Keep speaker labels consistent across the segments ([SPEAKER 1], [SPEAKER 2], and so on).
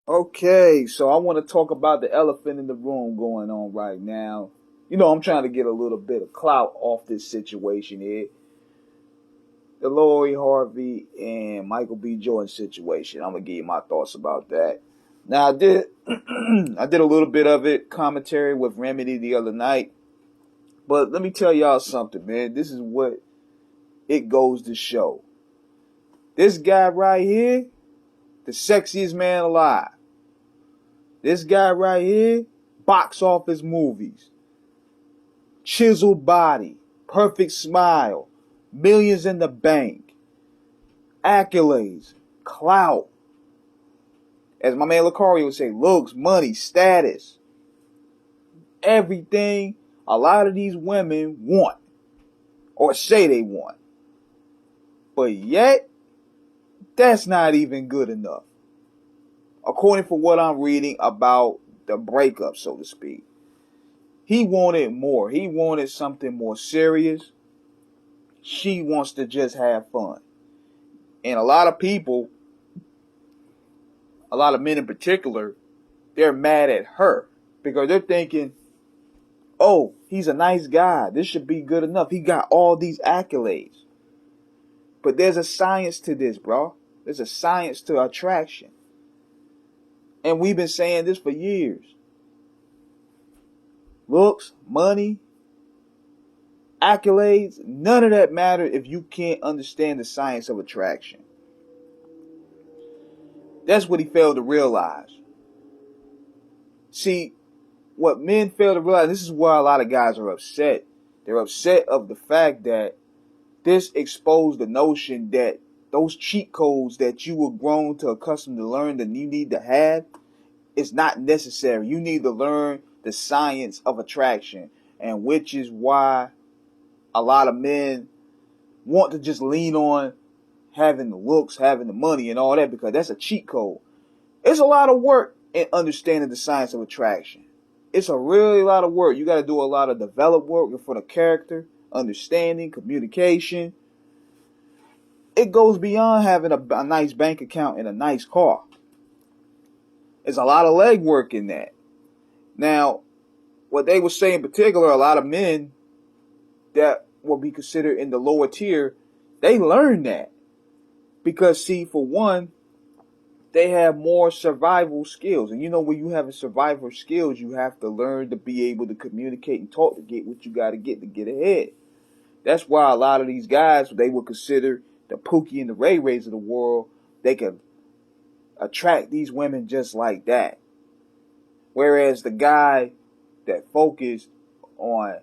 [SPEAKER 1] Okay, so I want to talk about the elephant in the room going on right now. I'm trying to get a little bit of clout off this situation here. The Lori Harvey and Michael B. Jordan situation. I'm gonna give you my thoughts about that. Now I did I did a little bit of it commentary with Remedy the other night. But let me tell y'all something, man. This is what it goes to show. This guy right here, the sexiest man alive. This guy right here, box office movies, chiseled body, perfect smile, millions in the bank, accolades, clout. As my man Lucario would say, looks, money, status, everything a lot of these women want or say they want. But yet, that's not even good enough. According to what I'm reading about the breakup, so to speak. He wanted more. He wanted something more serious. She wants to just have fun. And a lot of people, a lot of men in particular, they're mad at her because they're thinking, oh, he's a nice guy. This should be good enough. He got all these accolades. But there's a science to this, bro. There's a science to attraction. And we've been saying this for years. Looks, money, accolades, none of that matter if you can't understand the science of attraction. That's what he failed to realize. See, what men fail to realize, this is why a lot of guys are upset. They're upset of the fact that this exposed the notion that those cheat codes that you were grown to accustomed to learn that you need to have is not necessary. You need to learn the science of attraction, and which is why a lot of men want to just lean on having the looks, having the money and all that, because that's a cheat code. It's a lot of work in understanding the science of attraction. It's a really lot of work. You got to do a lot of developed work for the character, understanding, communication. It goes beyond having a nice bank account and a nice car. There's a lot of legwork in that. Now, what they were saying in particular, a lot of men that will be considered in the lower tier, they learn that. Because, see, for one, they have more survival skills. And when you have a survival skills, you have to learn to be able to communicate and talk to get what you got to get ahead. That's why a lot of these guys, they would consider the Pookie and the Ray Rays of the world, they can attract these women just like that. Whereas the guy that focused on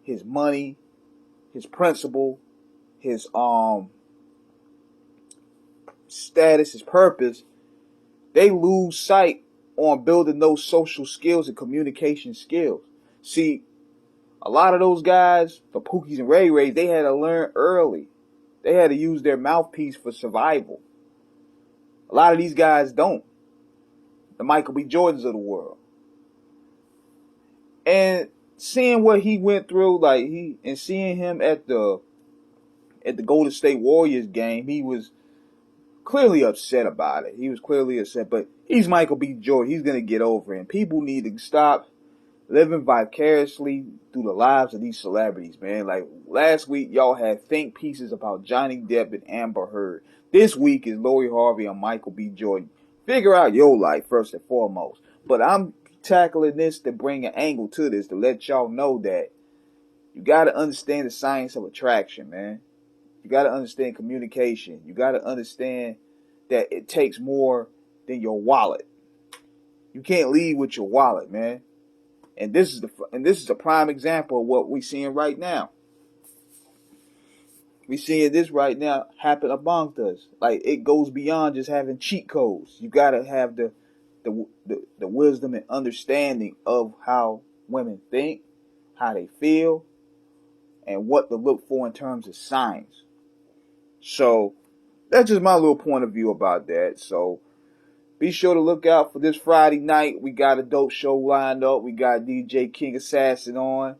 [SPEAKER 1] his money, his principle, his status, his purpose, they lose sight on building those social skills and communication skills. See, a lot of those guys, the Pookies and Ray Rays, they had to learn early. They had to use their mouthpiece for survival. A lot of these guys don't. The Michael B. Jordans of the world. And seeing what he went through, and seeing him at the Golden State Warriors game, he was clearly upset about it. He was clearly upset, but he's Michael B. Jordan. He's going to get over it. And people need to stop living vicariously through the lives of these celebrities, man. Like last week, y'all had think pieces about Johnny Depp and Amber Heard. This week is Lori Harvey and Michael B. Jordan. Figure out your life first and foremost. But I'm tackling this to bring an angle to this, to let y'all know that you got to understand the science of attraction, man. You got to understand communication. You got to understand that it takes more than your wallet. You can't lead with your wallet, man. And this is a prime example of what we're seeing right now. We're seeing this right now happen amongst us. Like, it goes beyond just having cheat codes. You got to have the wisdom and understanding of how women think, how they feel, and what to look for in terms of signs. So that's just my little point of view about that. So be sure to look out for this Friday night. We got a dope show lined up. We got DJ King Assassin on.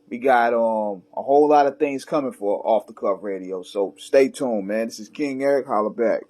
[SPEAKER 1] We got a whole lot of things coming for Off the Cuff Radio. So stay tuned, man. This is King Eric. Holla back.